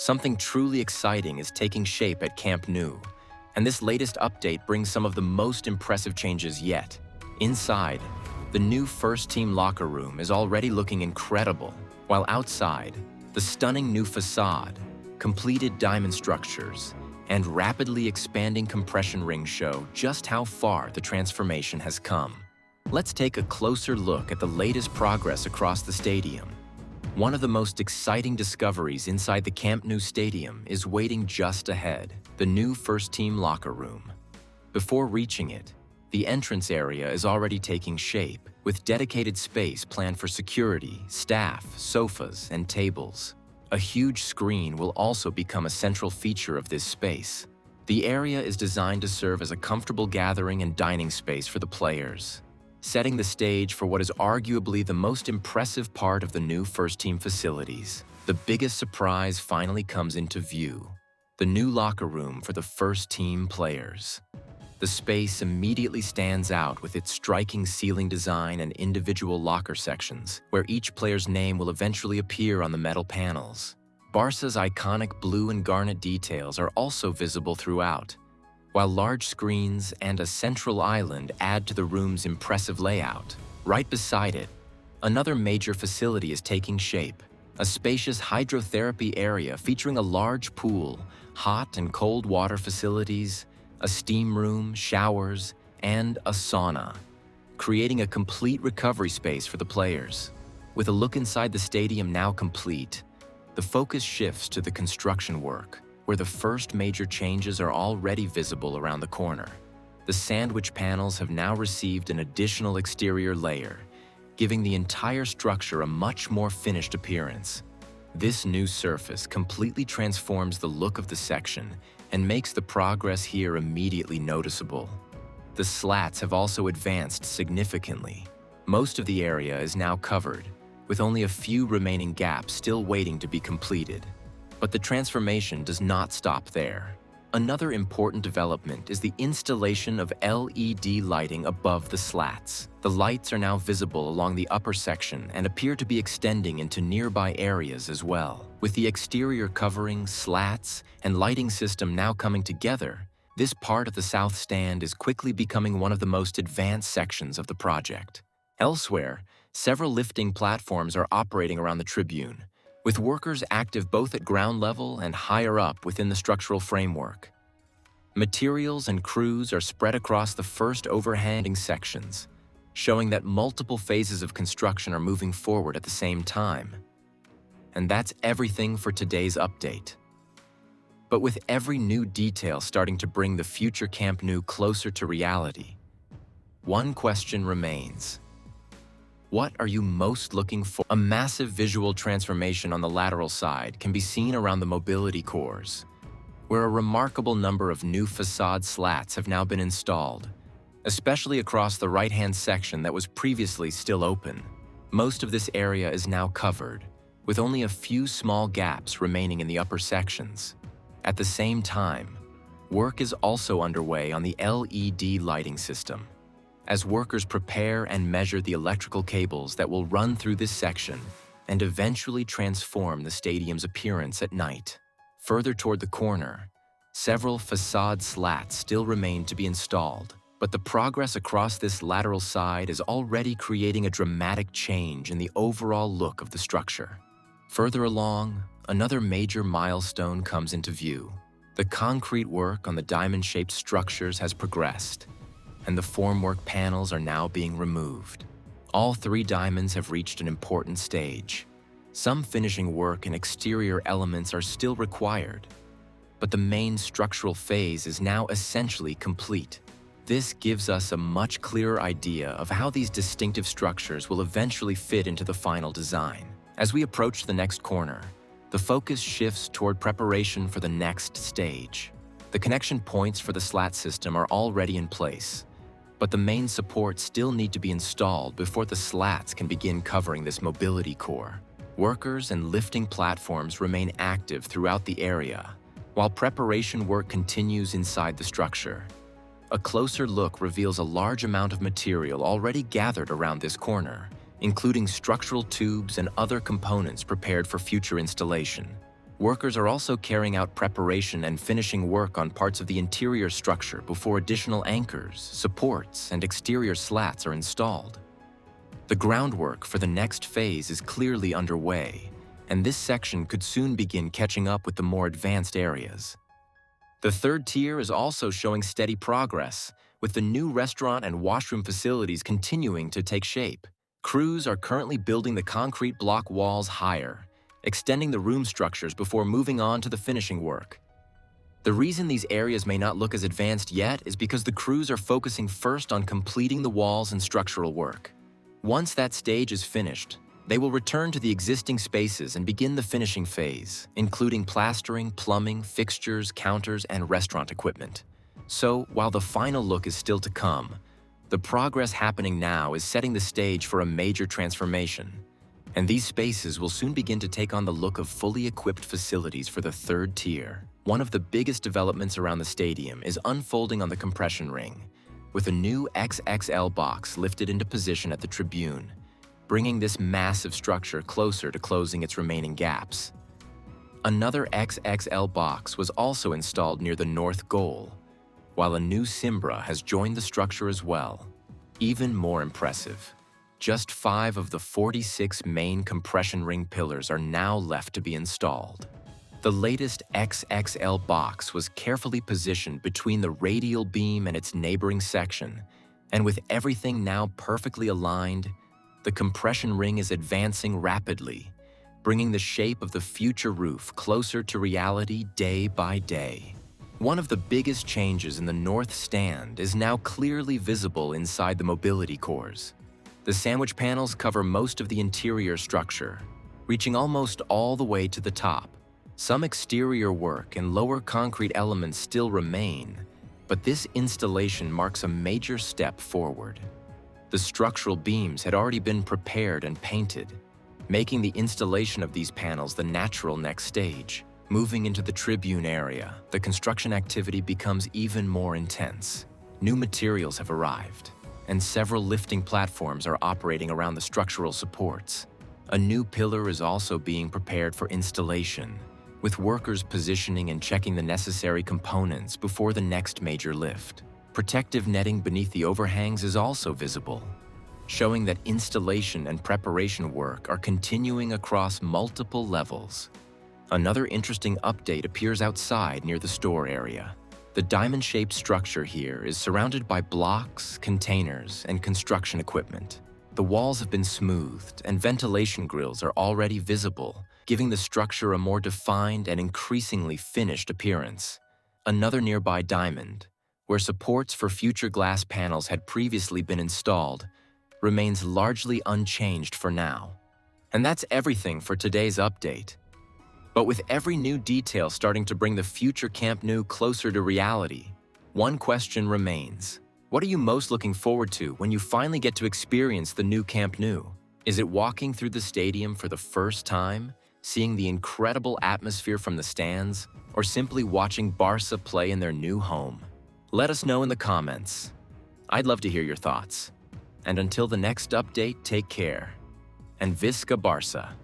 Something truly exciting is taking shape at Camp Nou, and this latest update brings some of the most impressive changes yet. Inside, the new first-team locker room is already looking incredible, while outside, the stunning new facade, completed diamond structures, and rapidly expanding compression rings show just how far the transformation has come. Let's take a closer look at the latest progress across the stadium. One of the most exciting discoveries inside the Camp Nou stadium is waiting just ahead, the new first-team locker room. Before reaching it, the entrance area is already taking shape, with dedicated space planned for security, staff, sofas, and tables. A huge screen will also become a central feature of this space. The area is designed to serve as a comfortable gathering and dining space for the players, setting the stage for what is arguably the most impressive part of the new first-team facilities. The biggest surprise finally comes into view: the new locker room for the first-team players. The space immediately stands out with its striking ceiling design and individual locker sections, where each player's name will eventually appear on the metal panels. Barca's iconic blue and garnet details are also visible throughout, while large screens and a central island add to the room's impressive layout. Right beside it, another major facility is taking shape: a spacious hydrotherapy area featuring a large pool, hot and cold water facilities, a steam room, showers, and a sauna, creating a complete recovery space for the players. With a look inside the stadium now complete, the focus shifts to the construction work, where the first major changes are already visible around the corner. The sandwich panels have now received an additional exterior layer, giving the entire structure a much more finished appearance. This new surface completely transforms the look of the section and makes the progress here immediately noticeable. The slats have also advanced significantly. Most of the area is now covered, with only a few remaining gaps still waiting to be completed. But the transformation does not stop there. Another important development is the installation of LED lighting above the slats. The lights are now visible along the upper section and appear to be extending into nearby areas as well. With the exterior covering, slats, and lighting system now coming together, this part of the south stand is quickly becoming one of the most advanced sections of the project. Elsewhere, several lifting platforms are operating around the tribune, with workers active both at ground level and higher up within the structural framework. Materials and crews are spread across the first overhanging sections, showing that multiple phases of construction are moving forward at the same time. And that's everything for today's update. But with every new detail starting to bring the future Camp Nou closer to reality, one question remains. What are you most looking for? A massive visual transformation on the lateral side can be seen around the mobility cores, where a remarkable number of new facade slats have now been installed, especially across the right-hand section that was previously still open. Most of this area is now covered, with only a few small gaps remaining in the upper sections. At the same time, work is also underway on the LED lighting system, as workers prepare and measure the electrical cables that will run through this section and eventually transform the stadium's appearance at night. Further toward the corner, several facade slats still remain to be installed, but the progress across this lateral side is already creating a dramatic change in the overall look of the structure. Further along, another major milestone comes into view. The concrete work on the diamond-shaped structures has progressed, and the formwork panels are now being removed. All three diamonds have reached an important stage. Some finishing work and exterior elements are still required, but the main structural phase is now essentially complete. This gives us a much clearer idea of how these distinctive structures will eventually fit into the final design. As we approach the next corner, the focus shifts toward preparation for the next stage. The connection points for the slat system are already in place, but the main supports still need to be installed before the slats can begin covering this mobility core. Workers and lifting platforms remain active throughout the area, while preparation work continues inside the structure. A closer look reveals a large amount of material already gathered around this corner, including structural tubes and other components prepared for future installation. Workers are also carrying out preparation and finishing work on parts of the interior structure before additional anchors, supports, and exterior slats are installed. The groundwork for the next phase is clearly underway, and this section could soon begin catching up with the more advanced areas. The third tier is also showing steady progress, with the new restaurant and washroom facilities continuing to take shape. Crews are currently building the concrete block walls higher, extending the room structures before moving on to the finishing work. The reason these areas may not look as advanced yet is because the crews are focusing first on completing the walls and structural work. Once that stage is finished, they will return to the existing spaces and begin the finishing phase, including plastering, plumbing, fixtures, counters, and restaurant equipment. So, while the final look is still to come, the progress happening now is setting the stage for a major transformation. And these spaces will soon begin to take on the look of fully equipped facilities for the third tier. One of the biggest developments around the stadium is unfolding on the compression ring, with a new XXL box lifted into position at the tribune, bringing this massive structure closer to closing its remaining gaps. Another XXL box was also installed near the north goal, while a new Cimbra has joined the structure as well. Even more impressive, just 5 of the 46 main compression ring pillars are now left to be installed. The latest XXL box was carefully positioned between the radial beam and its neighboring section, and with everything now perfectly aligned, the compression ring is advancing rapidly, bringing the shape of the future roof closer to reality day by day. One of the biggest changes in the north stand is now clearly visible inside the mobility cores. The sandwich panels cover most of the interior structure, reaching almost all the way to the top. Some exterior work and lower concrete elements still remain, but this installation marks a major step forward. The structural beams had already been prepared and painted, making the installation of these panels the natural next stage. Moving into the tribune area, the construction activity becomes even more intense. New materials have arrived, and several lifting platforms are operating around the structural supports. A new pillar is also being prepared for installation, with workers positioning and checking the necessary components before the next major lift. Protective netting beneath the overhangs is also visible, showing that installation and preparation work are continuing across multiple levels. Another interesting update appears outside near the store area. The diamond-shaped structure here is surrounded by blocks, containers, and construction equipment. The walls have been smoothed, and ventilation grills are already visible, giving the structure a more defined and increasingly finished appearance. Another nearby diamond, where supports for future glass panels had previously been installed, remains largely unchanged for now. And that's everything for today's update. But with every new detail starting to bring the future Camp Nou closer to reality, one question remains. What are you most looking forward to when you finally get to experience the new Camp Nou? Is it walking through the stadium for the first time, seeing the incredible atmosphere from the stands, or simply watching Barca play in their new home? Let us know in the comments. I'd love to hear your thoughts. And until the next update, take care. And Visca Barca!